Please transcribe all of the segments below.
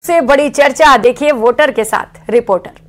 से बड़ी चर्चा, देखिए वोटर के साथ रिपोर्टर।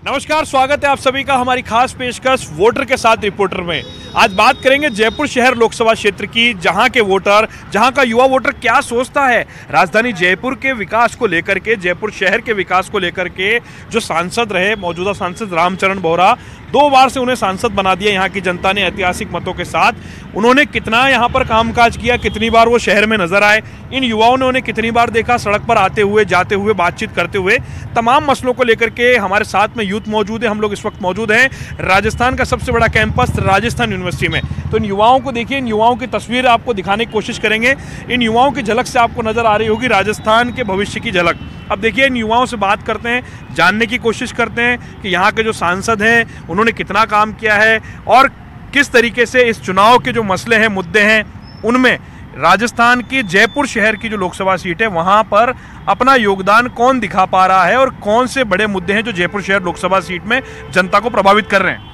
नमस्कार, स्वागत है आप सभी का हमारी खास पेशकश वोटर के साथ रिपोर्टर में। आज बात करेंगे जयपुर शहर लोकसभा क्षेत्र की, जहां के वोटर, जहां का युवा वोटर क्या सोचता है राजधानी जयपुर के विकास को लेकर के, जयपुर शहर के विकास को लेकर के। जो सांसद रहे, मौजूदा सांसद रामचरण बोहरा, 2 बार से उन्हें सांसद बना दिया यहाँ की जनता ने ऐतिहासिक मतों के साथ। उन्होंने कितना यहाँ पर कामकाज किया, कितनी बार वो शहर में नजर आए, इन युवाओं ने उन्हें कितनी बार देखा सड़क पर आते हुए, जाते हुए, बातचीत करते हुए। तमाम मसलों को लेकर के हमारे साथ में यूथ मौजूद है। हम लोग इस वक्त मौजूद हैं राजस्थान का सबसे बड़ा कैंपस राजस्थान यूनिवर्सिटी में। तो इन युवाओं को देखिए, इन युवाओं की तस्वीर आपको दिखाने की कोशिश करेंगे। इन युवाओं की झलक से आपको नजर आ रही होगी राजस्थान के भविष्य की झलक। अब देखिए, इन युवाओं से बात करते हैं, जानने की कोशिश करते हैं कि यहाँ के जो सांसद हैं उन्होंने कितना काम किया है और किस तरीके से इस चुनाव के जो मसले हैं, मुद्दे हैं, उनमें राजस्थान की जयपुर शहर की जो लोकसभा सीट है वहाँ पर अपना योगदान कौन दिखा पा रहा है और कौन से बड़े मुद्दे हैं जो जयपुर शहर लोकसभा सीट में जनता को प्रभावित कर रहे हैं।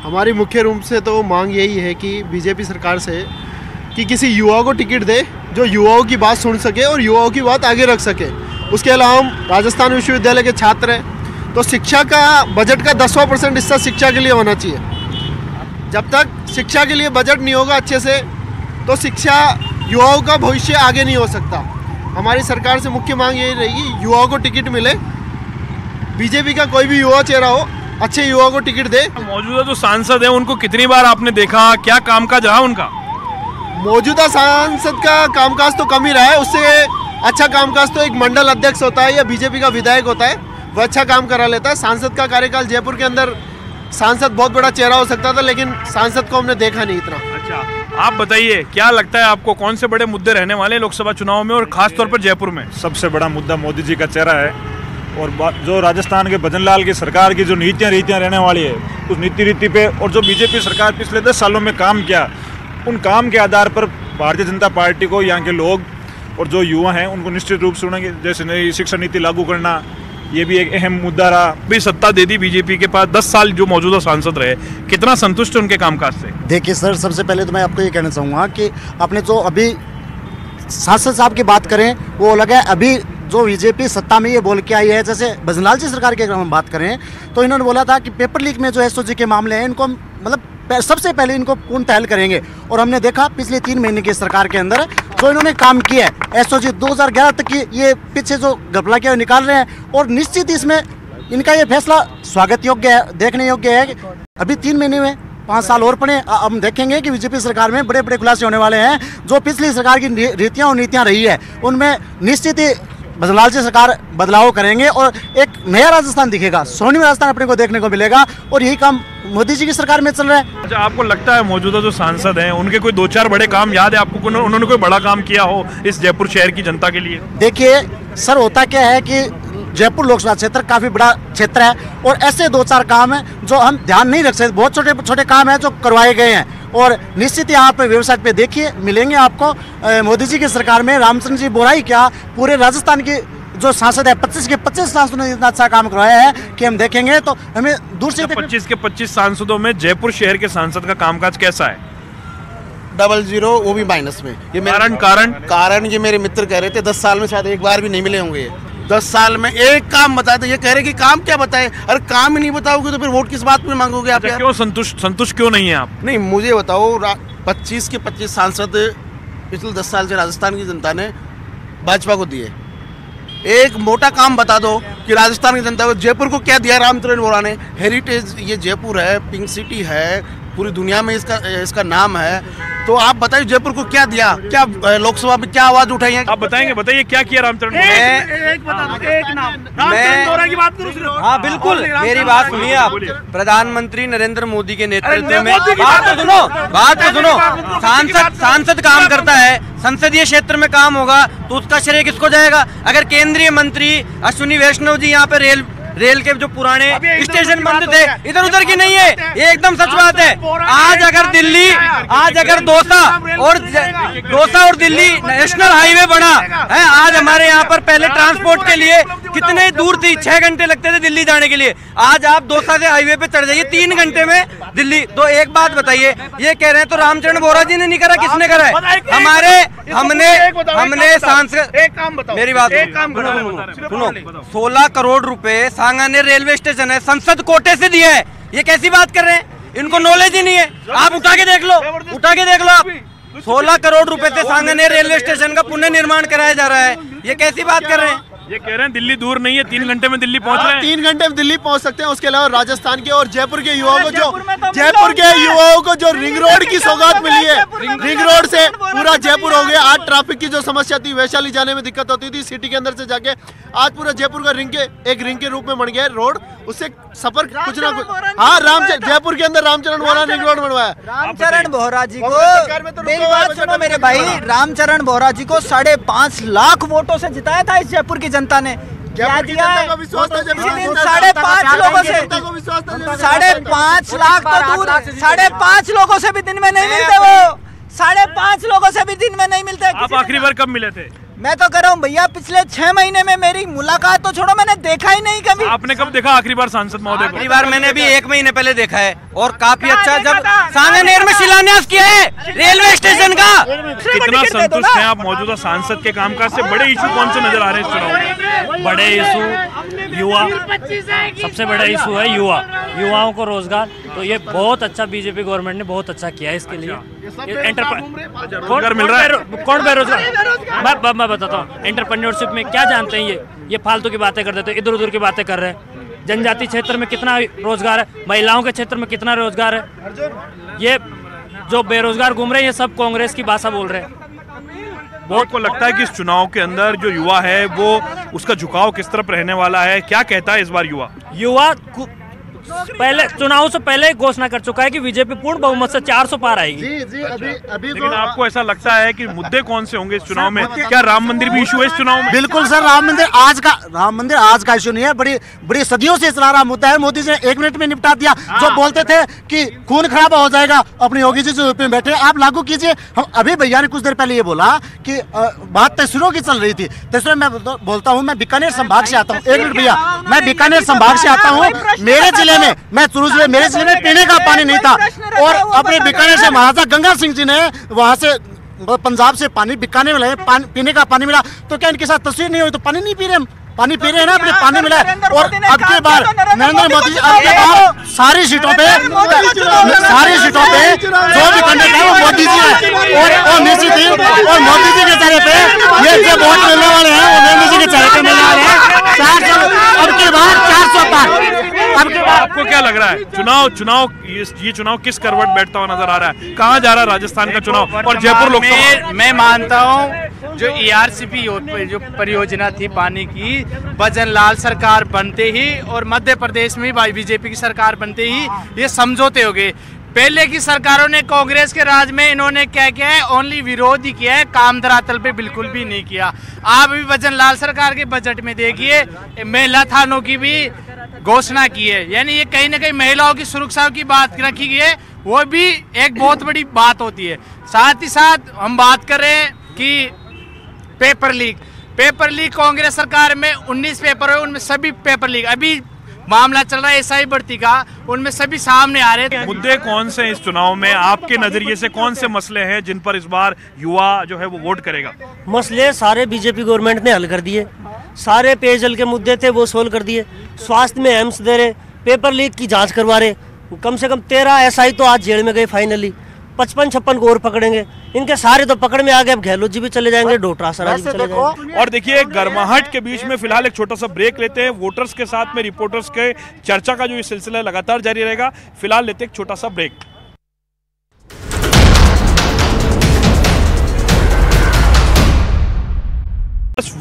हमारी मुख्य रूप से तो मांग यही है कि बीजेपी सरकार से कि किसी युवा को टिकट दे जो युवाओं की बात सुन सके और युवाओं की बात आगे रख सके। उसके अलावा हम राजस्थान विश्वविद्यालय के छात्र हैं, तो शिक्षा का बजट का 10वां% हिस्सा शिक्षा के लिए होना चाहिए। जब तक शिक्षा के लिए बजट नहीं होगा अच्छे से, तो शिक्षा युवाओं का भविष्य आगे नहीं हो सकता। हमारी सरकार से मुख्य मांग यही रहेगी, युवाओं को टिकट मिले, बीजेपी का कोई भी युवा चेहरा हो, अच्छे युवाओं को टिकट दे। मौजूदा जो सांसद हैं उनको कितनी बार आपने देखा, क्या कामकाज रहा उनका? मौजूदा सांसद का कामकाज तो कम ही रहा है। उससे अच्छा कामकाज तो एक मंडल अध्यक्ष होता है या बीजेपी का विधायक होता है, वह अच्छा काम करा लेता है। सांसद का कार्यकाल, जयपुर के अंदर सांसद बहुत बड़ा चेहरा हो सकता था, लेकिन सांसद को हमने देखा नहीं इतना। अच्छा, आप बताइए क्या लगता है आपको, कौन से बड़े मुद्दे रहने वाले लोकसभा चुनाव में और खास तौर पर जयपुर में? सबसे बड़ा मुद्दा मोदी जी का चेहरा है और जो राजस्थान के भजनलाल की सरकार की जो नीतियाँ रहने वाली है, उस नीति पे, और जो बीजेपी सरकार पिछले 10 सालों में काम किया, उन काम के आधार पर भारतीय जनता पार्टी को यहाँ के लोग और जो युवा हैं उनको निश्चित रूप से सुनेंगे। जैसे नई शिक्षा नीति लागू करना, ये भी एक अहम मुद्दा रहा। भी सत्ता दे दी बीजेपी के पास, 10 साल जो मौजूदा सांसद रहे, कितना संतुष्ट है उनके कामकाज से? देखिए सर, सबसे पहले तो मैं आपको ये कहना चाहूँगा कि आपने जो अभी सांसद साहब की बात करें वो अलग है। अभी जो बीजेपी सत्ता में ये बोल के आई है, जैसे भजनलाल जी सरकार की अगर हम बात करें तो इन्होंने बोला था कि पेपर लीक में जो एसओजी के मामले हैं इनको मतलब सबसे पहले इनको पूर्णतः हल करेंगे। और हमने देखा पिछले 3 महीने की सरकार के अंदर जो इन्होंने काम किया है, एसओजी 2011 तक की ये पीछे जो घपला किया निकाल रहे हैं, और निश्चित इसमें इनका ये फैसला स्वागत योग्य है, देखने योग्य है। अभी 3 महीने में 5 साल और पड़े, हम देखेंगे कि बीजेपी सरकार में बड़े बड़े खुलासे होने वाले हैं। जो पिछली सरकार की रीतियाँ और नीतियाँ रही है उनमें निश्चित ही भजनलाल जी सरकार बदलाव करेंगे और एक नया राजस्थान दिखेगा, स्वर्णिम राजस्थान अपने को देखने को मिलेगा। और यही काम मोदी जी की सरकार में चल रहा है। अच्छा, आपको लगता है मौजूदा जो सांसद हैं उनके कोई 2-4 बड़े काम याद है आपको, उन्होंने कोई बड़ा काम किया हो इस जयपुर शहर की जनता के लिए? देखिए सर, होता क्या है कि जयपुर लोकसभा क्षेत्र काफ़ी बड़ा क्षेत्र है और ऐसे 2-4 काम हैं जो हम ध्यान नहीं रख सकते। बहुत छोटे छोटे काम हैं जो करवाए गए हैं और निश्चित ही आप वेबसाइट पे देखिए, मिलेंगे आपको। मोदी जी की सरकार में रामचरण जी बोहरा ही क्या, पूरे राजस्थान की जो सांसद है 25 के 25 सांसदों ने इतना अच्छा काम करवाया है कि हम देखेंगे तो हमें दूर से 25 के 25 सांसदों में जयपुर शहर के सांसद का कामकाज कैसा है? 00, वो भी माइनस में। ये कारण ये मेरे मित्र कह रहे थे 10 साल में शायद एक बार भी नहीं मिले होंगे। 10 साल में एक काम बताए, तो ये कह रहे कि काम क्या बताए? अरे काम ही नहीं बताओगे तो फिर वोट किस बात में मांगोगे आप? क्यों संतुष्ट क्यों नहीं है आप? नहीं, मुझे बताओ, 25 के 25 सांसद पिछले 10 साल से राजस्थान की जनता ने भाजपा को दिए। एक मोटा काम बता दो कि राजस्थान की जनता को जयपुर को क्या दिया रामचरण बोहरा ने? हेरिटेज ये जयपुर है, पिंक सिटी है, पूरी दुनिया में इसका नाम है। तो आप बताइए जयपुर को क्या दिया, क्या लोकसभा में क्या आवाज उठाई है? आप बताइए क्या किया रामचरण बोहरा की बात करूं? हाँ बिल्कुल, मेरी बात सुनिए आप। प्रधानमंत्री नरेंद्र मोदी के नेतृत्व में, बात तो सुनो, सांसद काम करता है, संसदीय क्षेत्र में काम होगा तो उसका श्रेय किसको जाएगा? अगर केंद्रीय मंत्री अश्विनी वैष्णव जी यहाँ पे रेल के जो पुराने स्टेशन बंद थे, इधर उधर की नहीं है, ये एकदम सच बात है। आज अगर डोसा और दिल्ली नेशनल हाईवे बना है, आज हमारे यहाँ पर पहले ट्रांसपोर्ट के लिए कितने दूर थी, 6 घंटे लगते थे दिल्ली जाने के लिए, आज आप डोसा से हाईवे पे चढ़ जाइए 3 घंटे में दिल्ली। तो एक बात बताइए, ये कह रहे हैं तो रामचरण बोरा जी ने नहीं करा, किसने करा है? हमने सांसद, मेरी बात सुनो, 16 करोड़ रुपए सांगा ने रेलवे स्टेशन है संसद कोटे से दिया है, ये कैसी बात कर रहे हैं? इनको नॉलेज ही नहीं है। आप उठा के देख लो आप, 16 करोड़ रुपए से सांगा ने रेलवे स्टेशन का पुनर्निर्माण कराया जा रहा है, ये कैसी बात कर रहे हैं? ये कह रहे हैं दिल्ली दूर नहीं है, 3 घंटे में दिल्ली पहुंच रहे हैं। 3 घंटे में दिल्ली पहुंच सकते हैं। उसके अलावा राजस्थान के और जयपुर के युवाओं को जो रिंग रोड की सौगात मिली है, रिंग रोड से पूरा जयपुर हो गया। आज ट्रैफिक की जो समस्या थी, वैशाली जाने में दिक्कत होती थी सिटी के अंदर से जाके, आज पूरा जयपुर का एक रिंग के रूप में बन गया है रोड, उससे सफर कुछ ना कुछ। हाँ, जयपुर के अंदर रामचरण बोरा रिंग रोड बनवाया। रामचरण बोरा जी को, मेरी बात सुनो मेरे भाई, रामचरण बोरा जी को 5.5 लाख वोटों से जिताया था इस जयपुर की जनता ने। क्या दिया है? 5.5 लोगों से, 5.5 लाख तो दूर, 5.5 लोगों से भी दिन में नहीं मिलते वो, 5.5 लोगों से भी दिन में नहीं मिलते। आप आखिरी बार कब मिले थे? मैं तो कर रहा हूँ भैया, पिछले 6 महीने में मेरी मुलाकात तो छोड़ो, मैंने देखा ही नहीं कभी। आपने कब देखा आखिरी बार सांसद महोदय को? आखिरी बार मैंने भी 1 महीने पहले देखा है, और काफी अच्छा, जब सांगानेर में शिलान्यास किया है रेलवे स्टेशन का। कितना संतुष्ट हैं आप मौजूदा सांसद के कामकाज से? बड़े इशू कौन से नजर आ रहे हैं इस चुनाव में? बड़े इशू युवा, सबसे बड़ा इशू है युवाओं को रोजगार। तो ये बहुत अच्छा बीजेपी गवर्नमेंट ने बहुत अच्छा किया है इसके लिए। रोजगार मिल रहा है? कौन बेरोजगार? मैं बताता हूँ, एंटरप्रेन्योरशिप में क्या जानते हैं ये फालतू की बातें कर देते हैं, इधर उधर की बातें कर रहे हैं। जनजाति क्षेत्र में कितना रोजगार है, महिलाओं के क्षेत्र में कितना रोजगार है। ये जो बेरोजगार घूम रहे हैं, ये सब कांग्रेस की भाषा बोल रहे हैं। बहुत को लगता है कि इस चुनाव के अंदर जो युवा है वो उसका झुकाव किस तरफ रहने वाला है? क्या कहता है इस बार युवा पहले चुनाव से पहले ही घोषणा कर चुका है कि बीजेपी पूर्ण बहुमत से 400 पार आएगी। जी, अभी लेकिन आपको ऐसा लगता है कि मुद्दे कौन से होंगे इस चुनाव में? क्या राम मंदिर भी इशू है इस चुनाव में? बिल्कुल सर, राम मंदिर आज का इशू नहीं है, बड़ी सदियों से चला रहा मुद्दा है। मोदी जी ने 1 मिनट में निपटा दिया। जो बोलते थे कि खून खराब हो जाएगा, अपनी योगी जी जो में बैठे, आप लागू कीजिए। अभी भैया ने कुछ देर पहले ये बोला कि बात तहसीलों की चल रही थी। तहसील में बोलता हूँ, मैं बीकानेर संभाग से आता हूँ। 1 मिनट भैया, मैं बीकानेर संभाग से आता हूँ। मेरे जिले में, मैं चुरू जिले, मेरे जिले में पीने का पानी नहीं था, और अपने बीकानेर से महाराजा गंगा सिंह जी ने वहां से पंजाब से पानी बीकानेर में लाए, पीने का पानी मिला। तो क्या इनके साथ तस्वीर नहीं हुई? तो पानी नहीं पी रहे हम, पानी पी रहे हैं ना, अपने पानी मिला है। और अब की बार नरेंद्र मोदी जी, अब की बार सारी सीटों पे जो भी कैंडिडेट है वो मोदी जी है, और निश्चित ही, और मोदी जी के चेहरे पे ये जो वोट मिलने वाले हैं वो मोदी जी के चेहरे पे मिलने वाले हैं। 400, अब की बार 400 पार। आपको क्या लग रहा है ये चुनाव किस करवट बैठता हुआ नजर आ रहा है? कहाँ जा रहा है राजस्थान का चुनाव और जयपुर लोकसभा? मैं मानता हूँ जो ERCP जो परियोजना थी पानी की, भजन लाल सरकार बनते ही और मध्य प्रदेश में बीजेपी की सरकार बनते ही ये समझौते हो गए। पहले की सरकारों ने कांग्रेस के राज में इन्होंने क्या किया है? ओनली विरोध ही किया है, काम धरातल पे बिल्कुल भी नहीं किया। आप भी भजन लाल सरकार के बजट में देखिए, महिला थानों की भी घोषणा की है, यानी ये कहीं ना कहीं महिलाओं की सुरक्षा की बात रखी गई है, वो भी एक बहुत बड़ी बात होती है। साथ ही साथ हम बात करें कि पेपर लीक कांग्रेस सरकार में 19 पेपर है, उनमें सभी पेपर लीक, अभी मामला चल रहा है SI भर्ती का, उनमें सभी सामने आ रहे हैं। मुद्दे कौन से इस चुनाव में आपके नजरिए से, कौन से मसले हैं जिन पर इस बार युवा जो है वो वोट करेगा? मसले सारे बीजेपी गवर्नमेंट ने हल कर दिए, सारे पेयजल के मुद्दे थे वो सोल्व कर दिए, स्वास्थ्य में एम्स दे रहे, पेपर लीक की जांच करवा रहे, कम से कम 13 SI तो आज जेल में गए फाइनली, 55-56 को और पकड़ेंगे। इनके सारे तो पकड़ में आ गए, अब गहलोत जी भी चले जाएंगे, डोटरा सरा जी भी चले जाएंगे। और देखिए, गर्माहट के बीच में फिलहाल एक छोटा सा ब्रेक लेते हैं। वोटर्स के साथ में रिपोर्टर्स के चर्चा का जो ये सिलसिला लगातार जारी रहेगा। फिलहाल लेते हैं एक छोटा सा ब्रेक।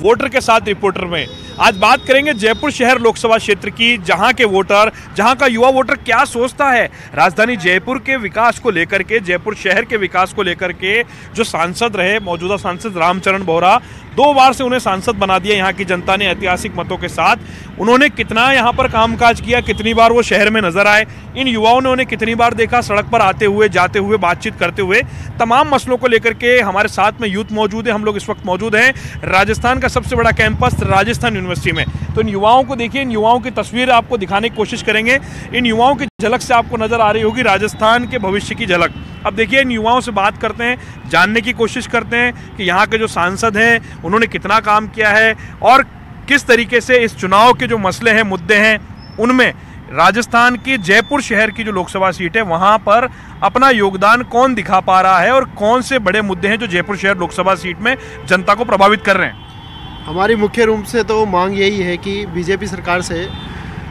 वोटर के साथ रिपोर्टर में। आज बात करेंगे जयपुर शहर लोकसभा क्षेत्र की, जहां के वोटर, जहां का युवा वोटर क्या सोचता है राजधानी जयपुर के विकास को लेकर के, जयपुर शहर के विकास को लेकर के। जो सांसद रहे, मौजूदा सांसद रामचरण बोहरा, 2 बार से उन्हें सांसद बना दिया यहाँ की जनता ने ऐतिहासिक मतों के साथ। उन्होंने कितना यहाँ पर कामकाज किया, कितनी बार वो शहर में नजर आए, इन युवाओं ने उन्हें कितनी बार देखा सड़क पर आते हुए, जाते हुए, बातचीत करते हुए। तमाम मसलों को लेकर के हमारे साथ में यूथ मौजूद है। हम लोग इस वक्त मौजूद हैं राजस्थान का सबसे बड़ा कैंपस राजस्थान यूनिवर्सिटी में। तो इन युवाओं को देखिए, इन युवाओं की तस्वीर आपको दिखाने की कोशिश करेंगे। इन युवाओं की झलक से आपको नजर आ रही होगी राजस्थान के भविष्य की झलक। अब देखिए, इन युवाओं से बात करते हैं, जानने की कोशिश करते हैं कि यहाँ के जो सांसद हैं उन्होंने कितना काम किया है और किस तरीके से इस चुनाव के जो मसले हैं, मुद्दे हैं, उनमें राजस्थान की जयपुर शहर की जो लोकसभा सीट है वहां पर अपना योगदान कौन दिखा पा रहा है और कौन से बड़े मुद्दे हैं जो जयपुर शहर लोकसभा सीट में जनता को प्रभावित कर रहे हैं। हमारी मुख्य रूप से तो मांग यही है कि बीजेपी सरकार से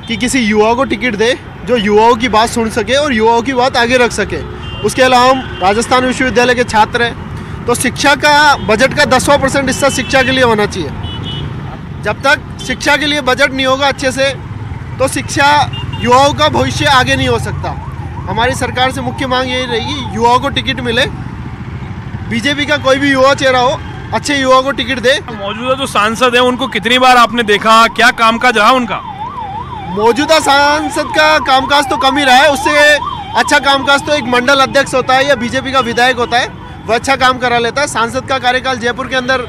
कि किसी युवा को टिकट दे जो युवाओं की बात सुन सके और युवाओं की बात आगे रख सके। उसके अलावा हम राजस्थान विश्वविद्यालय के छात्र हैं, तो शिक्षा का बजट का 10वां% हिस्सा शिक्षा के लिए होना चाहिए। जब तक शिक्षा के लिए बजट नहीं होगा अच्छे से, तो शिक्षा, युवाओं का भविष्य आगे नहीं हो सकता। हमारी सरकार से मुख्य मांग यही रहेगी, युवाओं को टिकट मिले, बीजेपी का कोई भी युवा चेहरा हो, अच्छे युवाओं को टिकट दे। मौजूदा जो सांसद हैं उनको कितनी बार आपने देखा, क्या कामकाज रहा उनका? मौजूदा सांसद का कामकाज तो कम ही रहा है। उससे अच्छा कामकाज तो एक मंडल अध्यक्ष होता है या बीजेपी का विधायक होता है, वो अच्छा काम करा लेता है। सांसद का कार्यकाल, जयपुर के अंदर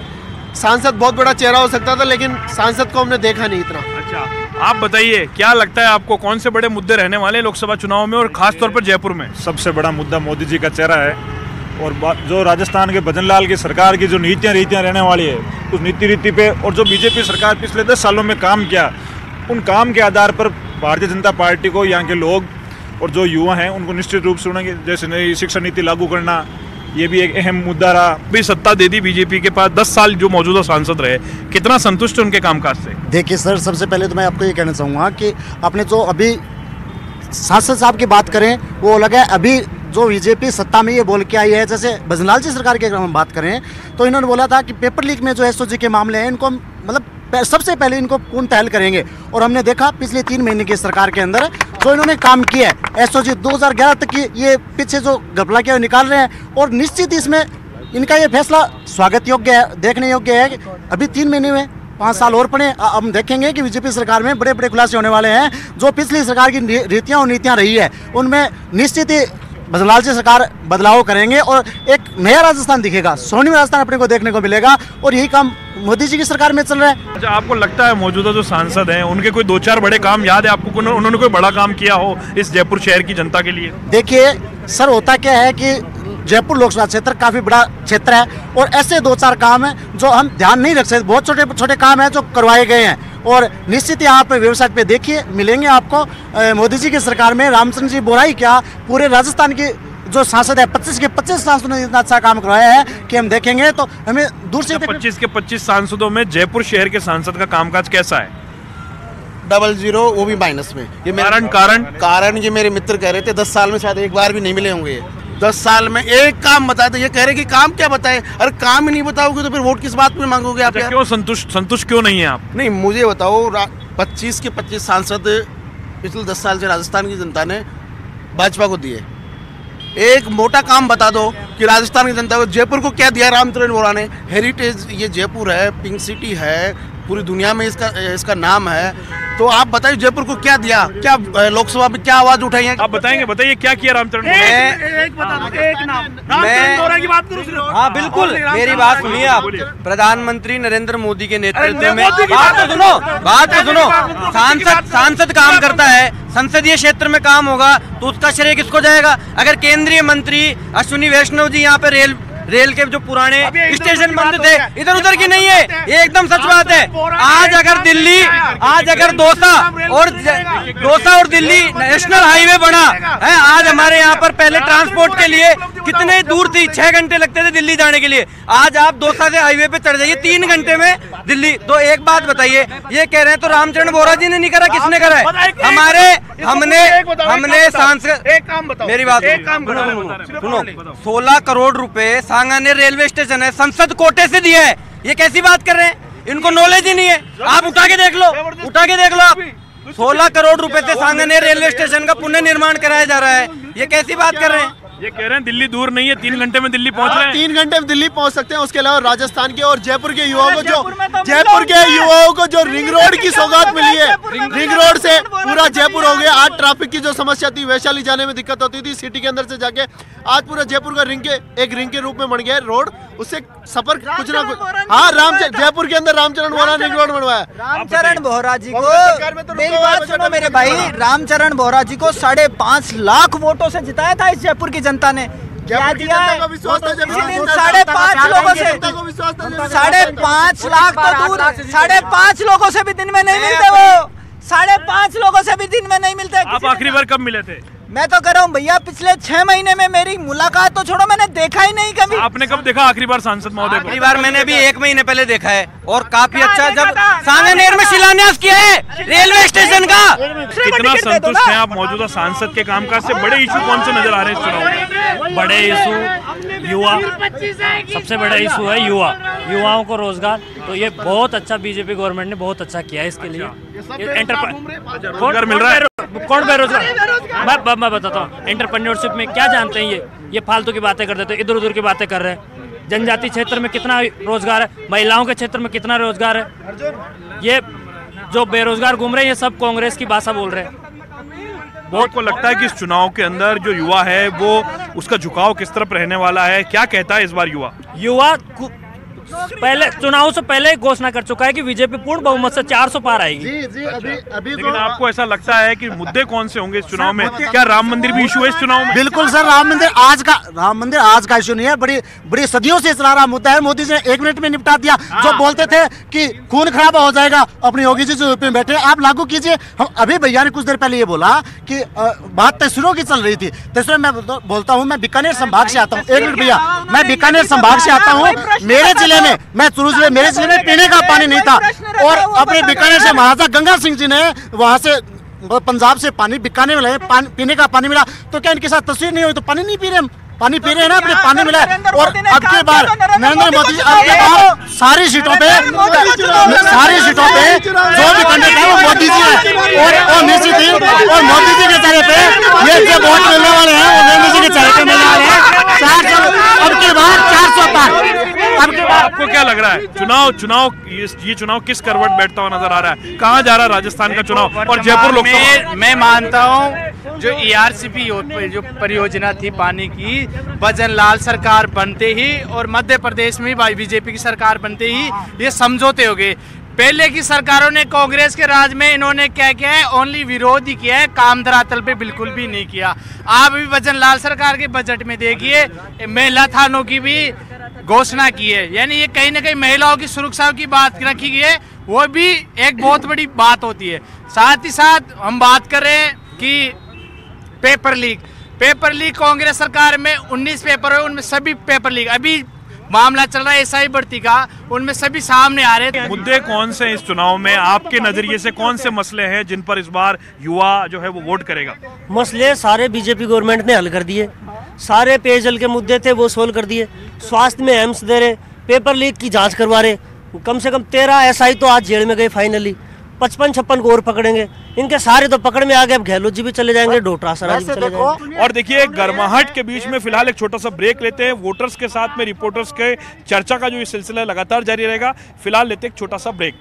सांसद बहुत बड़ा चेहरा हो सकता था, लेकिन सांसद को हमने देखा नहीं इतना। अच्छा, आप बताइए क्या लगता है आपको, कौन से बड़े मुद्दे रहने वाले लोकसभा चुनाव में और खास तौर पर जयपुर में? सबसे बड़ा मुद्दा मोदी जी का चेहरा है और जो राजस्थान के भजनलाल की सरकार की जो नीतियाँ रहने वाली है, उस नीति पे और जो बीजेपी सरकार पिछले 10 सालों में काम किया, उन काम के आधार पर भारतीय जनता पार्टी को यहाँ के लोग और जो युवा हैं उनको निश्चित रूप से उन्हें, जैसे नई शिक्षा नीति लागू करना, ये भी एक अहम मुद्दा रहा। भी सत्ता दे दी बीजेपी के पास, 10 साल जो मौजूदा सांसद रहे, कितना संतुष्ट उनके कामकाज से? देखिए सर, सबसे पहले तो मैं आपको ये कहना चाहूँगा कि आपने जो अभी सांसद साहब की बात करें वो अलग है। अभी जो बीजेपी सत्ता में ये बोल के आई है, जैसे भजनलाल जी सरकार की अगर हम बात करें तो इन्होंने बोला था कि पेपर लीक में जो एसओजी के मामले हैं, इनको मतलब सबसे पहले इनको पूर्ण टहल करेंगे। और हमने देखा पिछले 3 महीने की सरकार के अंदर जो इन्होंने काम किया है, एसओजी 2011 तक की ये पीछे जो घपला किया निकाल रहे हैं और निश्चित इसमें इनका ये फैसला स्वागत योग्य है, देखने योग्य है। अभी 3 महीने में 5 साल और पड़े, हम देखेंगे कि बीजेपी सरकार में बड़े बड़े खुलासे होने वाले हैं। जो पिछली सरकार की रीतियाँ और नीतियाँ रही है उनमें निश्चित ही भजनलाल जी सरकार बदलाव करेंगे और एक नया राजस्थान दिखेगा, स्वर्णिम राजस्थान अपने को देखने को मिलेगा। और यही काम मोदी जी की सरकार में चल रहा है। अच्छा, आपको लगता है मौजूदा जो सांसद हैं उनके कोई 2-4 बड़े काम याद है आपको, उन्होंने कोई बड़ा काम किया हो इस जयपुर शहर की जनता के लिए? देखिए सर, होता क्या है कि जयपुर लोकसभा क्षेत्र काफ़ी बड़ा क्षेत्र है और ऐसे 2-4 काम हैं जो हम ध्यान नहीं रख सकते। बहुत छोटे छोटे काम हैं जो करवाए गए हैं और निश्चित ही आप वेबसाइट पे देखिए, मिलेंगे आपको। मोदी जी की सरकार में रामचरण जी बोहरा ही क्या, पूरे राजस्थान की जो सांसद है 25 के 25 सांसदों ने इतना अच्छा काम करवाया है कि हम देखेंगे तो हमें दूर से 25 के 25 सांसदों में जयपुर शहर के सांसद का कामकाज कैसा है? 00, वो भी माइनस में। ये कारण ये मेरे मित्र कह रहे थे 10 साल में शायद एक बार भी नहीं मिले होंगे। 10 साल में एक काम बताए थे, ये कह रहे कि काम क्या बताए? अरे काम ही नहीं बताओगे तो फिर वोट किस बात में मांगोगे आप? क्यों संतुष्ट क्यों नहीं है आप? नहीं, मुझे बताओ, 25 के 25 सांसद पिछले 10 साल से राजस्थान की जनता ने भाजपा को दिए। एक मोटा काम बता दो कि राजस्थान की जनता को, जयपुर को क्या दिया रामचरण बोहरा ने? हेरिटेज ये जयपुर है, पिंक सिटी है, पूरी दुनिया में इसका नाम है। तो आप बताइए जयपुर को क्या दिया, क्या लोकसभा में क्या आवाज उठाई है? आप बताइए क्या किया रामचरण? एक नाम रामचरण बोहरा की बात करूं। हाँ बिल्कुल, मेरी बात सुनिए आप। प्रधानमंत्री नरेंद्र मोदी के नेतृत्व में, बात तो सुनो, सांसद काम करता है, संसदीय क्षेत्र में काम होगा तो उसका श्रेय किसको जाएगा? अगर केंद्रीय मंत्री अश्विनी वैष्णव जी यहाँ पे रेल के जो पुराने स्टेशन बंद थे, इधर उधर की नहीं है, ये एकदम सच बात है। आज अगर दौसा और दिल्ली नेशनल हाईवे बना है, आज हमारे यहाँ पर पहले ट्रांसपोर्ट के लिए कितने दूर थी, 6 घंटे लगते थे दिल्ली जाने के लिए। आज आप दौसा से हाईवे पे चढ़ जाइए 3 घंटे में दिल्ली। तो एक बात बताइए, ये कह रहे हैं तो रामचरण बोहरा जी ने नहीं करा, किसने करा है? हमने सांसद, मेरी बात सुनो, 16 करोड़ रुपए सांगानेर रेलवे स्टेशन है, संसद कोटे से दिया है। ये कैसी बात कर रहे हैं? इनको नॉलेज ही नहीं है। आप उठा के देख लो, उठा के देख लो आप। 16 करोड़ रुपए से सांगनेर रेलवे स्टेशन का पुनर्निर्माण कराया जा रहा है। ये कैसी बात कर रहे हैं? ये कह रहे हैं दिल्ली दूर नहीं है, 3 घंटे में दिल्ली पहुंच रहे हैं। 3 घंटे में दिल्ली पहुंच सकते हैं। उसके अलावा राजस्थान के और जयपुर के युवाओं को जो रिंग रोड की सौगात मिली है, रिंग रोड से पूरा जयपुर हो गया। आज ट्रैफिक की जो समस्या थी, वैशाली जाने में दिक्कत होती थी सिटी के अंदर से जाके, आज पूरा जयपुर का एक रिंग के रूप में बन गया रोड। उससे सफर कुछ ना कुछ, हाँ, जयपुर के अंदर रामचरण बोहरा रिंग रोड बनवाया। रामचरण बोहरा जी को, मेरी बात सुनो मेरे भाई, रामचरण बोहरा जी को 5.5 लाख वोटों से जिताया था इस जयपुर की जनता ने। क्या दिया है? 5.5 लोगों से, 5.5 लाख तो दूर, 5.5 लोगों से भी दिन में नहीं मिलते वो, 5.5 लोगों से भी दिन में नहीं मिलते। आप आखिरी बार कब मिले थे? मैं तो कह रहा हूँ भैया, पिछले 6 महीने में मेरी मुलाकात तो छोड़ो, मैंने देखा ही नहीं कभी। आपने कब देखा आखिरी बार सांसद महोदय को? आखिरी बार मैंने भी 1 महीने पहले देखा है, और काफी अच्छा, जब सांगनेर में शिलान्यास किया है रेलवे स्टेशन का। कितना संतुष्ट हैं आप मौजूदा सांसद के कामकाज से? बड़े इशू कौन से नजर आ रहे हैं इस चुनाव में? बड़े इशू युवा, सबसे बड़ा इशू है युवाओं को रोजगार। तो ये बहुत अच्छा बीजेपी गवर्नमेंट ने बहुत अच्छा किया है इसके लिए। रोजगार मिल रहा है? कौन बेरोजगार? मैं बताता हूँ, एंटरप्रेन्योरशिप में क्या जानते हैं ये फालतू की बातें कर देते हैं, इधर उधर की बातें कर रहे हैं। जनजाति क्षेत्र में कितना रोजगार है, महिलाओं के क्षेत्र में कितना रोजगार है। ये जो बेरोजगार घूम रहे हैं, ये सब कांग्रेस की भाषा बोल रहे हैं। बहुत को लगता है कि इस चुनाव के अंदर जो युवा है वो उसका झुकाव किस तरफ रहने वाला है? क्या कहता है इस बार युवा? पहले चुनाव से पहले ही घोषणा कर चुका है कि बीजेपी पूर्ण बहुमत से 400 पार आएगी। जी, अभी लेकिन आपको ऐसा लगता है कि मुद्दे कौन से होंगे इस चुनाव में? क्या राम मंदिर भी इशू है इस चुनाव में? बिल्कुल सर, राम मंदिर आज का इशू नहीं है, बड़ी सदियों से चला रहा मुद्दा है। मोदी जी ने 1 मिनट में निपटा दिया। जो बोलते थे कि खून खराब हो जाएगा, अपनी योगी जी जो यूपी में बैठे, आप लागू कीजिए। हम अभी भैया ने कुछ देर पहले ये बोला कि बात तहसीलों की चल रही थी। तहसीलों में बोलता हूँ, मैं बीकानेर संभाग से आता हूँ। 1 मिनट भैया, मैं बीकानेर संभाग से आता हूँ। मेरे जिले में, मेरे जिले में पीने का पानी नहीं था, और अपने बीकानेर से महाराजा गंगा सिंह जी ने वहां से पंजाब से पानी बीकानेर में पीने का पानी मिला। तो क्या इनके साथ तस्वीर नहीं हुई? तो पानी नहीं पी रहे हम, पानी पी रहे हैं ना, अपने पानी मिला है। और अब की बार नरेंद्र मोदी जी, अब की बार सारी सीटों पे जो भी कैंडिडेट है वो मोदी जी है, और निश्चित ही, और मोदी जी के चेहरे पे ये जो वोट मिलने वाले हैं वो मोदी जी के चेहरे पे मिलने वाले हैं। 400, अब की बार 400 पार। आपको क्या लग रहा है ये चुनाव किस करवट बैठता हुआ नजर आ रहा है? कहाँ जा रहा है राजस्थान का चुनाव और जयपुर लोकसभा? मैं मानता हूँ जो ERCP जो परियोजना थी पानी की, भजन लाल सरकार बनते ही और मध्य प्रदेश में बीजेपी की सरकार बनते ही ये समझौते हो गए। पहले की सरकारों ने कांग्रेस के राज में इन्होंने क्या किया है? ओनली विरोध ही किया है, काम धरातल पे बिल्कुल भी नहीं किया। आप भी भजन लाल सरकार के बजट में देखिए, महिला थानों की भी घोषणा की है, यानी ये कहीं ना कहीं महिलाओं की सुरक्षा की बात रखी गई है, वो भी एक बहुत बड़ी बात होती है। साथ ही साथ हम बात कर रहे हैं कि पेपर लीक कांग्रेस सरकार में 19 पेपर है, उनमें सभी पेपर लीक, अभी मामला चल रहा है SI भर्ती का, उनमें सभी सामने आ रहे हैं। मुद्दे कौन से इस चुनाव में आपके नजरिए से, कौन से मसले हैं जिन पर इस बार युवा जो है वो वोट करेगा? मसले सारे बीजेपी गवर्नमेंट ने हल कर दिए। सारे पेयजल के मुद्दे थे वो सोल्व कर दिए। स्वास्थ्य में एम्स दे रहे, पेपर लीक की जांच करवा रहे। कम से कम 13 SI तो आज जेल में गए फाइनली। 55-56 को और पकड़ेंगे। इनके सारे तो पकड़ में आ गए, अब गहलोत जी भी चले जाएंगे, डोटरा सराय भी चले जाएंगे। और देखिए, गर्माहट के बीच में फिलहाल एक छोटा सा ब्रेक लेते हैं। वोटर्स के साथ में रिपोर्टर्स के चर्चा का जो ये सिलसिला लगातार जारी रहेगा। फिलहाल लेते एक छोटा सा ब्रेक।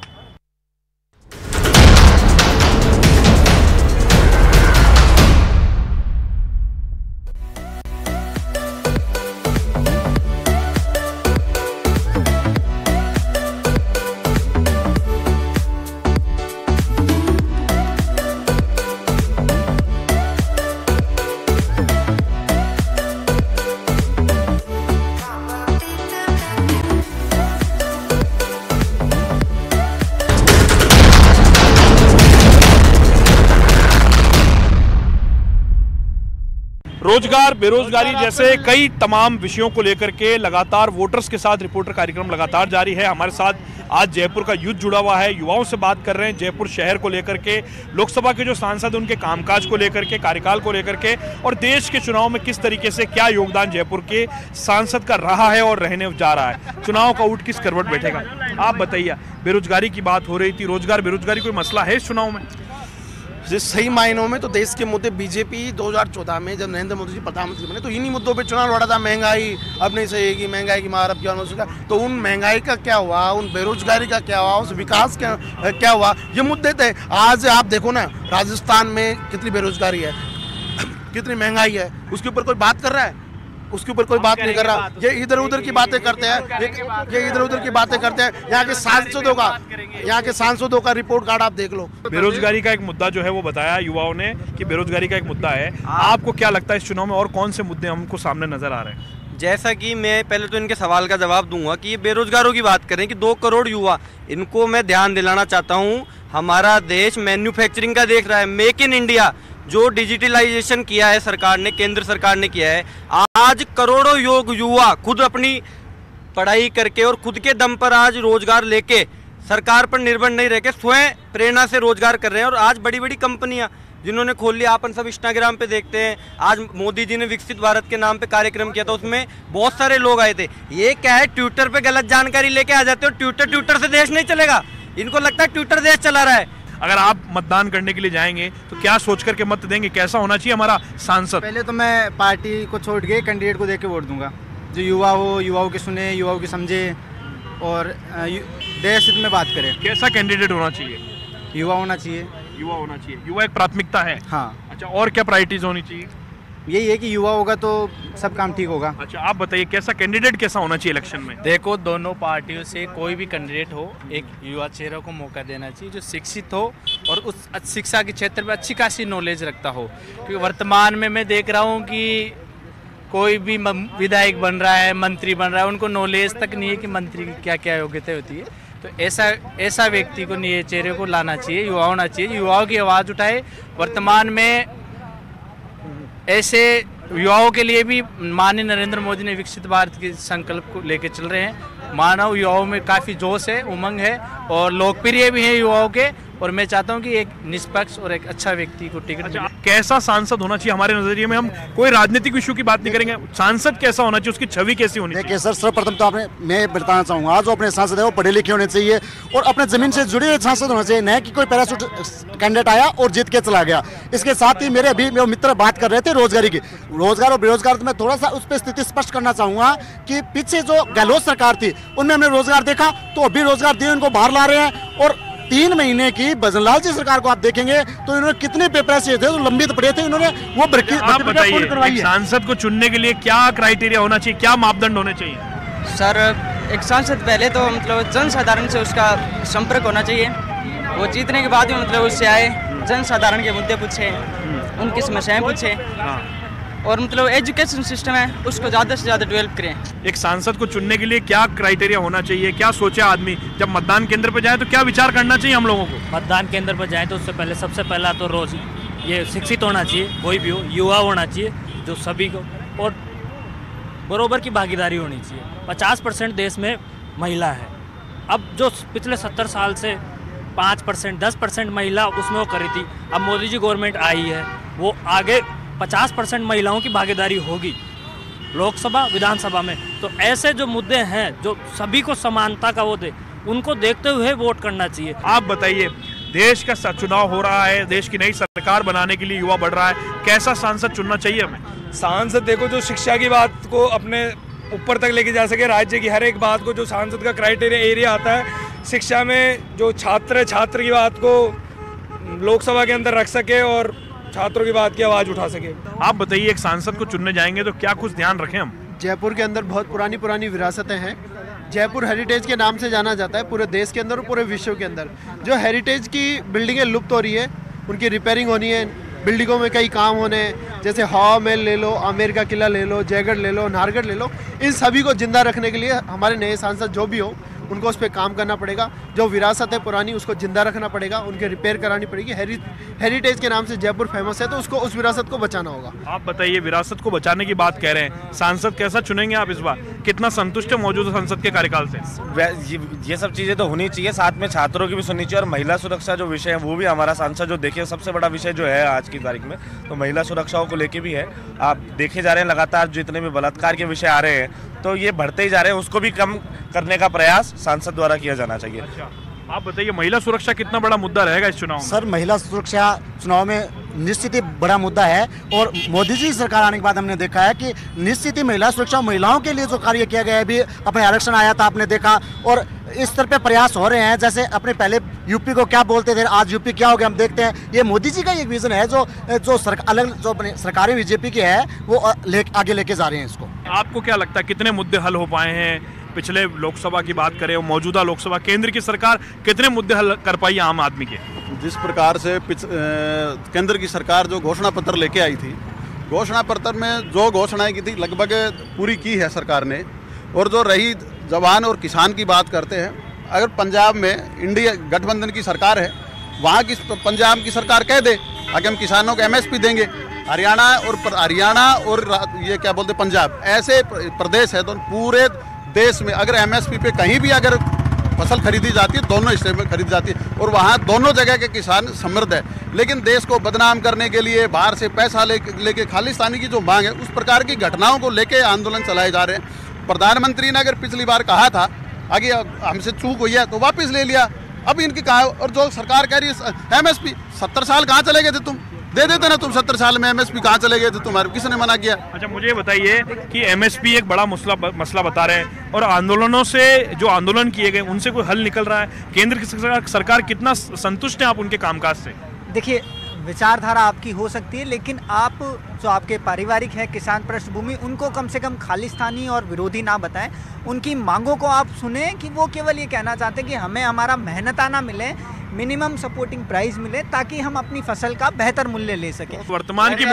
रोजगार, बेरोजगारी जैसे कई तमाम विषयों को लेकर के लगातार वोटर्स के साथ रिपोर्टर कार्यक्रम लगातार जारी है। हमारे साथ आज जयपुर का यूथ जुड़ा हुआ है, युवाओं से बात कर रहे हैं जयपुर शहर को लेकर के, लोकसभा के जो सांसद उनके कामकाज को लेकर के, कार्यकाल को लेकर के, और देश के चुनाव में किस तरीके से क्या योगदान जयपुर के सांसद का रहा है और रहने जा रहा है। चुनाव का ऊँट किस करवट बैठेगा, आप बताइए। बेरोजगारी की बात हो रही थी, रोजगार बेरोजगारी कोई मसला है इस चुनाव में? सही मायनों में तो देश के मुद्दे बीजेपी 2014 में जब नरेंद्र मोदी जी प्रधानमंत्री बने तो इन्हीं मुद्दों पे चुनाव लड़ा था। महंगाई अब नहीं सहेगी, महंगाई की मार अब क्या हो सका, तो उन महंगाई का क्या हुआ, उन बेरोजगारी का क्या हुआ, उस विकास का क्या हुआ, ये मुद्दे थे। आज आप देखो ना, राजस्थान में कितनी बेरोजगारी है, कितनी महंगाई है, उसके ऊपर कोई बात कर रहा है? उसके ऊपर कोई बात नहीं कर रहा। ये इधर उधर की बातें करते हैं, ये इधर उधर की बातें करते हैं। यहाँ के सांसदों का रिपोर्ट कार्ड आप देख लो। बेरोजगारी का एक मुद्दा जो है वो बताया युवाओं ने कि बेरोजगारी का एक मुद्दा है। आपको क्या लगता है इस चुनाव में और कौन से मुद्दे हमको सामने नजर आ रहे हैं? जैसा कि मैं पहले तो इनके सवाल का जवाब दूंगा कि ये बेरोजगारों की बात करें कि 2 करोड़ युवा, इनको मैं ध्यान दिलाना चाहता हूँ, हमारा देश मैन्युफैक्चरिंग का देख रहा है। मेक इन इंडिया जो डिजिटलाइजेशन किया है सरकार ने, केंद्र सरकार ने किया है, आज करोड़ों युवा खुद अपनी पढ़ाई करके और खुद के दम पर आज रोजगार लेके सरकार पर निर्भर नहीं रह के स्वयं प्रेरणा से रोजगार कर रहे हैं। और आज बड़ी बड़ी कंपनियां जिन्होंने खोल लिया, अपन सब इंस्टाग्राम पे देखते हैं। आज मोदी जी ने विकसित भारत के नाम पे कार्यक्रम किया था, उसमें बहुत सारे लोग आए थे। ये क्या है, ट्विटर पे गलत जानकारी लेके आ जाते हो, ट्विटर से देश नहीं चलेगा। इनको लगता है ट्विटर देश चला रहा है। अगर आप मतदान करने के लिए जाएंगे तो क्या सोच करके मत देंगे, कैसा होना चाहिए हमारा सांसद? पहले तो मैं पार्टी को छोड़ के कैंडिडेट को देख के वोट दूंगा, जो युवा हो, युवाओं की सुने, युवाओं की समझे और देश हित में बात करे। कैसा कैंडिडेट होना चाहिए? युवा होना चाहिए। युवा होना चाहिए, युवा एक प्राथमिकता है। हाँ। अच्छा, और क्या प्रायोरिटीज होनी चाहिए? यही है कि युवा होगा तो सब काम ठीक होगा। अच्छा, आप बताइए कैसा कैंडिडेट कैसा होना चाहिए इलेक्शन में? देखो, दोनों पार्टियों से कोई भी कैंडिडेट हो, एक युवा चेहरे को मौका देना चाहिए जो शिक्षित हो और उस शिक्षा के क्षेत्र में अच्छी खासी नॉलेज रखता हो। क्योंकि वर्तमान में मैं देख रहा हूँ कि कोई भी विधायक बन रहा है, मंत्री बन रहा है, उनको नॉलेज तक नहीं है कि मंत्री की क्या क्या योग्यता होती है। तो ऐसा व्यक्ति को ये चेहरे को लाना चाहिए, युवा होना चाहिए, युवाओं की आवाज़ उठाए। वर्तमान में ऐसे युवाओं के लिए भी माननीय नरेंद्र मोदी ने विकसित भारत के संकल्प को लेकर चल रहे हैं। मानव युवाओं में काफ़ी जोश है, उमंग है और लोकप्रिय भी है युवाओं के। और मैं चाहता हूं कि एक निष्पक्ष और एक अच्छा व्यक्ति को टिकट मिले। कैसा सांसद होना चाहिए हमारे नजरिए में? हम कोई राजनीतिक इशू की बात नहीं करेंगे, सांसद कैसा होना चाहिए, उसकी छवि कैसी होनी चाहिए? देखिए सर, सर्वप्रथम तो मैं बताना चाहूँगा, जो अपने सांसद है वो पढ़े लिखे होने चाहिए और अपने जमीन से जुड़े हुए सांसद होना चाहिए, न कि कोई पैराशूट कैंडिडेट आया और जीत के चला गया। इसके साथ ही मेरे मित्र बात कर रहे थे रोजगारी की, रोजगार और बेरोजगार, तो मैं थोड़ा सा उस पर स्थिति स्पष्ट करना चाहूँगा कि पीछे जो गहलोत सरकार थी उनमें हमने रोजगार देखा, तो अभी रोजगार दिए उनको बाहर ला रहे हैं। और 3 महीने की भजनलाल जी सरकार को आप देखेंगे तो इन्होंने कितने पेपर ऐसे थे जो लंबित पड़े थे, इन्होंने वो आप बताइए, सांसद को चुनने के लिए क्या क्राइटेरिया होना चाहिए, क्या मापदंड होने चाहिए? सर, एक सांसद पहले तो मतलब जनसाधारण से उसका संपर्क होना चाहिए। वो जीतने के बाद भी मतलब उससे आए, जनसाधारण के मुद्दे पूछे, उनकी समस्याएं पूछे और मतलब एजुकेशन सिस्टम है उसको ज़्यादा से ज़्यादा डेवलप करें। एक सांसद को चुनने के लिए क्या क्राइटेरिया होना चाहिए, क्या सोचे आदमी? जब मतदान केंद्र पर जाए तो क्या विचार करना चाहिए हम लोगों को? मतदान केंद्र पर जाए तो उससे पहले सबसे पहला तो रोज ये शिक्षित होना चाहिए, कोई भी हो, युवा होना चाहिए जो सभी को, और बरोबर की भागीदारी होनी चाहिए। 50% देश में महिला है। अब जो पिछले 70 साल से 5%, 10% महिला उसमें वो करी थी, अब मोदी जी गवर्नमेंट आई है, वो आगे 50% महिलाओं की भागीदारी होगी लोकसभा विधानसभा में। तो ऐसे जो मुद्दे हैं जो सभी को समानता का वो दे, उनको देखते हुए वोट करना चाहिए। आप बताइए, देश का चुनाव हो रहा है, देश की नई सरकार बनाने के लिए युवा बढ़ रहा है, कैसा सांसद चुनना चाहिए हमें? सांसद देखो जो शिक्षा की बात को अपने ऊपर तक लेके जा सके, राज्य की हर एक बात को, जो सांसद का क्राइटेरिया एरिया आता है शिक्षा में, जो छात्र की बात को लोकसभा के अंदर रख सके और छात्रों की बात की आवाज़ उठा सके। आप बताइए, एक सांसद को चुनने जाएंगे तो क्या कुछ ध्यान रखें हम? जयपुर के अंदर बहुत पुरानी विरासतें हैं। जयपुर हेरिटेज के नाम से जाना जाता है पूरे देश के अंदर और पूरे विश्व के अंदर। जो हेरिटेज की बिल्डिंगें लुप्त हो रही है, उनकी रिपेयरिंग होनी है, बिल्डिंगों में कई काम होने हैं, जैसे हवा महल ले लो, आमेर का किला ले लो, जयगढ़ ले लो, नाहरगढ़ ले लो। इन सभी को जिंदा रखने के लिए हमारे नए सांसद जो भी हो उनको उस पर काम करना पड़ेगा। जो विरासत है पुरानी उसको जिंदा रखना पड़ेगा, उनके रिपेयर करानी पड़ेगी। हेरिटेज के नाम से जयपुर फेमस है, तो उसको उस विरासत को बचाना होगा। आप बताइए, विरासत को बचाने की बात कह रहे हैं, सांसद कैसा चुनेंगे आप इस बार? कितना संतुष्ट है मौजूदा संसद के कार्यकाल से? ये सब चीज़ें तो होनी चाहिए, साथ में छात्रों की भी सुननी चाहिए, और महिला सुरक्षा जो विषय है वो भी हमारा सांसद जो देखिए सबसे बड़ा विषय जो है आज की तारीख में, तो महिला सुरक्षाओं को लेके भी है। आप देखे जा रहे हैं लगातार जितने भी बलात्कार के विषय आ रहे हैं तो ये बढ़ते ही जा रहे हैं, उसको भी कम करने का प्रयास सांसद द्वारा किया जाना चाहिए। अच्छा, आप बताइए महिला सुरक्षा कितना बड़ा मुद्दा रहेगा इस चुनाव में? सर, महिला सुरक्षा चुनाव में निश्चित ही बड़ा मुद्दा है, और मोदी जी सरकार आने के बाद हमने देखा है कि निश्चित ही महिला सुरक्षा, महिलाओं के लिए जो कार्य किया गया है, भी अपने आरक्षण आया था आपने देखा, और इस स्तर पे प्रयास हो रहे हैं। जैसे अपने पहले यूपी को क्या बोलते थे, आज यूपी क्या हो गया हम देखते हैं। ये मोदी जी का एक विजन है जो अलग जो सरकारें बीजेपी की है वो आगे लेके जा रहे हैं इसको। आपको क्या लगता है कितने मुद्दे हल हो पाए हैं? पिछले लोकसभा की बात करें और मौजूदा लोकसभा, केंद्र की सरकार कितने मुद्दे हल कर पाई आम आदमी के? जिस प्रकार से केंद्र की सरकार जो घोषणा पत्र लेके आई थी, घोषणा पत्र में जो घोषणाएं की थी लगभग पूरी की है सरकार ने। और जो रही जवान और किसान की बात करते हैं, अगर पंजाब में इंडिया गठबंधन की सरकार है, वहाँ की पंजाब की सरकार कह दे आगे हम किसानों को MSP देंगे। हरियाणा और ये क्या बोलते पंजाब, ऐसे प्रदेश है तो पूरे देश में अगर MSP पे कहीं भी अगर फसल खरीदी जाती है, दोनों हिस्से में खरीदी जाती है, और वहाँ दोनों जगह के किसान समृद्ध है। लेकिन देश को बदनाम करने के लिए बाहर से पैसा लेके खालिस्तानी की जो मांग है, उस प्रकार की घटनाओं को लेके आंदोलन चलाए जा रहे हैं। प्रधानमंत्री ने अगर पिछली बार कहा था आगे हमसे चूक हुई है तो वापस ले लिया, अब इनकी कहा। और जो सरकार कह रही है MSP, 70 साल कहाँ चले गए थे तुम? दे देते ना तुम 70 साल में MSP, कहाँ चले गए थे तुम्हारे? किसने मना किया? अच्छा, मुझे बताइए कि MSP एक बड़ा मसला बता रहे हैं, और आंदोलनों से जो आंदोलन किए गए उनसे कोई हल निकल रहा है? केंद्र की सरकार कितना संतुष्ट है आप उनके कामकाज से? देखिए, विचारधारा आपकी हो सकती है, लेकिन आप जो आपके पारिवारिक है किसान पृष्ठभूमि, उनको कम से कम खालिस्तानी और विरोधी ना बताएं। उनकी मांगों को आप सुने कि वो केवल ये कहना चाहते हैं कि हमें हमारा मेहनताना मिले, मिनिमम सपोर्टिंग प्राइस मिले, ताकि हम अपनी फसल का बेहतर मूल्य ले सकें। वर्तमान की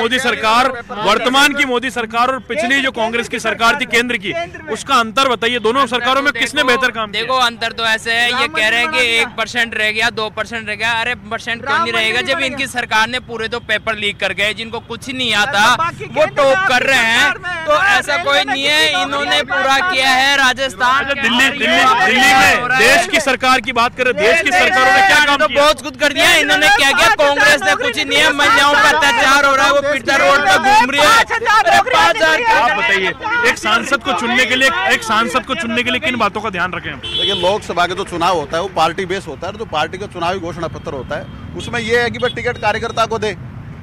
मोदी सरकार और पिछली जो कांग्रेस की सरकार थी केंद्र की, उसका अंतर बताइए। दोनों सरकारों में किसने बेहतर काम किया? देखो, अंतर तो ऐसे है, ये कह रहे हैं कि 1% रह गया, 2% रह गया। अरे % क्यों नहीं रहेगा जब इनकी सरकार ने पूरे तो पेपर लीक कर गए, जिनको कुछ नहीं आता वो टॉप कर रहे हैं। तो ऐसा कोई नहीं है, इन्होंने पूरा किया है। राजस्थान, दिल्ली में देश की सरकार की बात करें, देश की सरकारों ने क्या तो बहुत कुछ कर दिया। इन्होंने क्या किया? कांग्रेस ने कुछ नहीं है। महिलाओं पर अत्याचार हो रहा है, वो पीड़िता रोड पर घूम रही है। 5000। आप बताइए, एक सांसद को चुनने के लिए किन बातों का ध्यान रखें? देखिए, लोकसभा का जो चुनाव होता है वो पार्टी बेस होता है, जो पार्टी का चुनावी घोषणा पत्र होता है उसमें ये है कि भाई टिकट कार्यकर्ता को दे,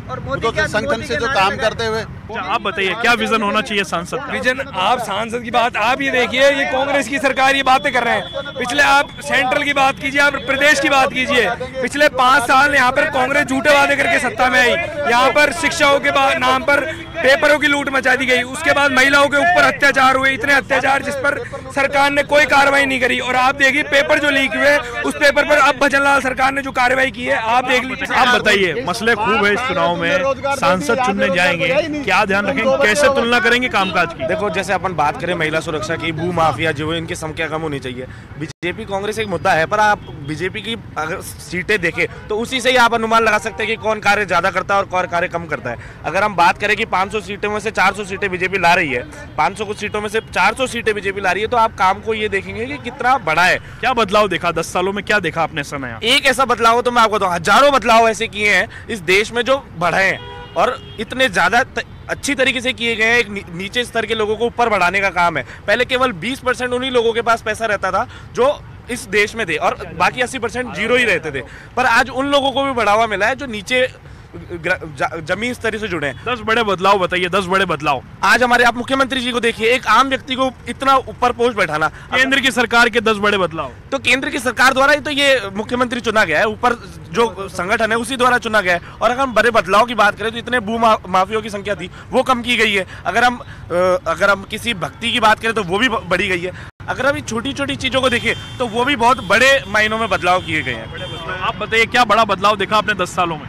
और तो संगठन से जो काम करते हुए। आप बताइए क्या विजन होना चाहिए सांसद का? विजन, आप सांसद की बात आप ये देखिए, ये कांग्रेस की सरकार ये बातें कर रहे हैं। पिछले आप सेंट्रल की बात कीजिए, आप प्रदेश की बात कीजिए। पिछले 5 साल यहाँ पर कांग्रेस झूठे वादे करके सत्ता में आई। यहाँ पर शिक्षाओं के नाम पर पेपरों की लूट मचा दी गई, उसके बाद महिलाओं के ऊपर अत्याचार हुए, इतने अत्याचार जिस पर सरकार ने कोई कार्रवाई नहीं करी। और आप देखिए पेपर जो लीक हुए, उस पेपर पर अब भजनलाल सरकार ने जो कार्रवाई की है, आप देख लीजिए। आप बताइए, मसले खूब है इस चुनाव में, सांसद चुनने जाएंगे, क्या ध्यान रखेंगे, कैसे तुलना करेंगे कामकाज की? देखो, जैसे अपन बात करें महिला सुरक्षा की, भू माफिया जो है इनकी संख्या कम होनी चाहिए। बीजेपी कांग्रेस एक मुद्दा है, पर आप बीजेपी की अगर सीटें देखें तो उसी से ही आप अनुमान लगा सकते हैं कि कौन कार्य ज्यादा करता है और कौन कार्य कम करता है। अगर हम बात करें कि 500 सीटों में से 400 सीटें बीजेपी ला रही है, 500 कुछ सीटों में से 400 सीटें बीजेपी ला रही है, तो आप काम को ये देखेंगे कि कितना बड़ा है। क्या बदलाव देखा 10 सालों में? क्या देखा आपने समय? एक ऐसा बदलाव तो मैं आपको बताऊं, हजारों बदलाव ऐसे किए हैं इस देश में जो बढ़े हैं, और इतने ज्यादा अच्छी तरीके से किए गए हैं। एक नीचे स्तर के लोगों को ऊपर बढ़ाने का काम है। पहले केवल 20% उन्हीं लोगों के पास पैसा रहता था जो इस देश में थे, और बाकी 80% जीरो ही रहते थे। पर आज उन लोगों को भी बढ़ावा मिला है जो नीचे जमीन स्तर से जुड़े हैं। 10 बड़े बदलाव बताइए, 10 बड़े बदलाव। आज हमारे आप मुख्यमंत्री जी को देखिए, एक आम व्यक्ति को इतना ऊपर पोस्ट बैठाना। केंद्र की सरकार के 10 बड़े बदलाव, तो केंद्र की सरकार द्वारा ही तो ये मुख्यमंत्री चुना गया है, ऊपर जो संगठन है उसी द्वारा चुना गया है। और अगर हम बड़े बदलाव की बात करें तो इतने भू माफियों की संख्या थी वो कम की गई है। अगर हम किसी भक्ति की बात करें तो वो भी बढ़ी गई है। अगर हम छोटी छोटी चीजों को देखें तो वो भी बहुत बड़े मायनों में बदलाव किए गए हैं। आप बताइए क्या बड़ा बदलाव देखा आपने 10 सालों में?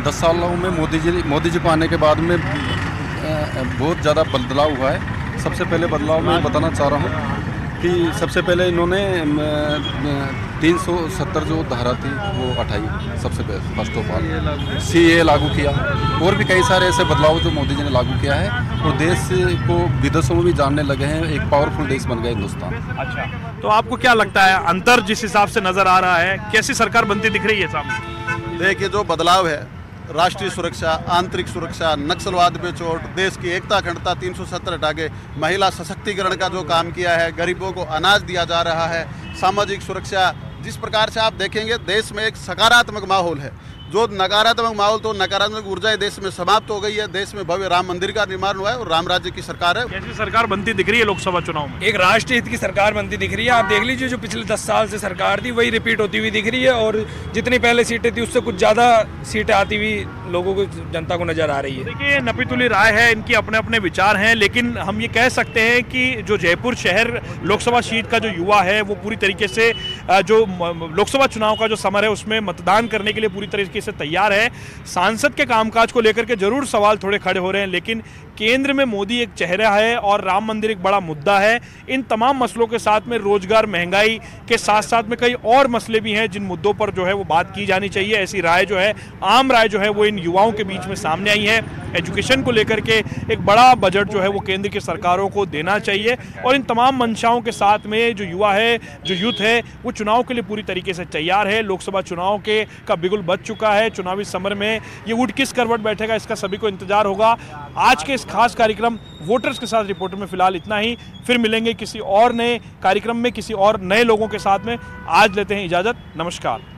10 सालों में मोदी जी को आने के बाद में बहुत ज़्यादा बदलाव हुआ है। सबसे पहले बदलाव मैं बताना चाह रहा हूँ कि सबसे पहले इन्होंने 370 जो धारा थी वो हटाई, सबसे पहले फर्स्ट ऑफ ऑल CAA लागू किया, और भी कई सारे ऐसे बदलाव जो मोदी जी ने लागू किया है, और देश को विदेशों में भी जानने लगे हैं, एक पावरफुल देश बन गया हिंदुस्तान। अच्छा, तो आपको क्या लगता है अंतर जिस हिसाब से नजर आ रहा है, कैसी सरकार बनती दिख रही है सामने? देखिए, जो बदलाव है, राष्ट्रीय सुरक्षा, आंतरिक सुरक्षा, नक्सलवाद पे चोट, देश की एकता अखंडता 370 हटा के महिला सशक्तिकरण का जो काम किया है, गरीबों को अनाज दिया जा रहा है, सामाजिक सुरक्षा, जिस प्रकार से आप देखेंगे देश में एक सकारात्मक माहौल है। जो नकारात्मक माहौल, तो नकारात्मक ऊर्जा देश में समाप्त हो गई है। देश में भव्य राम मंदिर का निर्माण हुआ है और राम राज्य की सरकार है। कैसी सरकार बनती दिख रही है लोकसभा चुनाव में? एक राष्ट्रीय हित की सरकार बनती दिख रही है। आप देख लीजिए, जो पिछले 10 साल से सरकार थी वही रिपीट होती हुई दिख रही है, और जितनी पहले सीटें थी उससे कुछ ज़्यादा सीटें आती हुई लोगों को, जनता को नजर आ रही है। देखिए, नपीतुली राय है, इनकी अपने अपने विचार हैं, लेकिन हम ये कह सकते हैं कि जो जयपुर शहर लोकसभा सीट का जो युवा है वो पूरी तरीके से जो लोकसभा चुनाव का जो समर है उसमें मतदान करने के लिए पूरी तरीके से तैयार है। सांसद के कामकाज को लेकर के जरूर सवाल थोड़े खड़े हो रहे हैं, लेकिन केंद्र में मोदी एक चेहरा है और राम मंदिर एक बड़ा मुद्दा है। इन तमाम मसलों के साथ में रोजगार, महंगाई के साथ साथ में कई और मसले भी हैं जिन मुद्दों पर जो है वो बात की जानी चाहिए। ऐसी राय जो है, आम राय जो है वो इन युवाओं के बीच में सामने आई है। एजुकेशन को लेकर के एक बड़ा बजट जो है वो केंद्र की सरकारों को देना चाहिए, और इन तमाम मंशाओं के साथ में जो युवा है, जो यूथ है, वो चुनाव के लिए पूरी तरीके से तैयार है। लोकसभा चुनाव का बिगुल बज चुका है। चुनावी समर में ये ऊँट किस करवट बैठेगा, इसका सभी को इंतजार होगा। आज के इस खास कार्यक्रम वोटर्स के साथ रिपोर्टर में फिलहाल इतना ही। फिर मिलेंगे किसी और नए कार्यक्रम में, किसी और नए लोगों के साथ में। आज लेते हैं इजाजत, नमस्कार।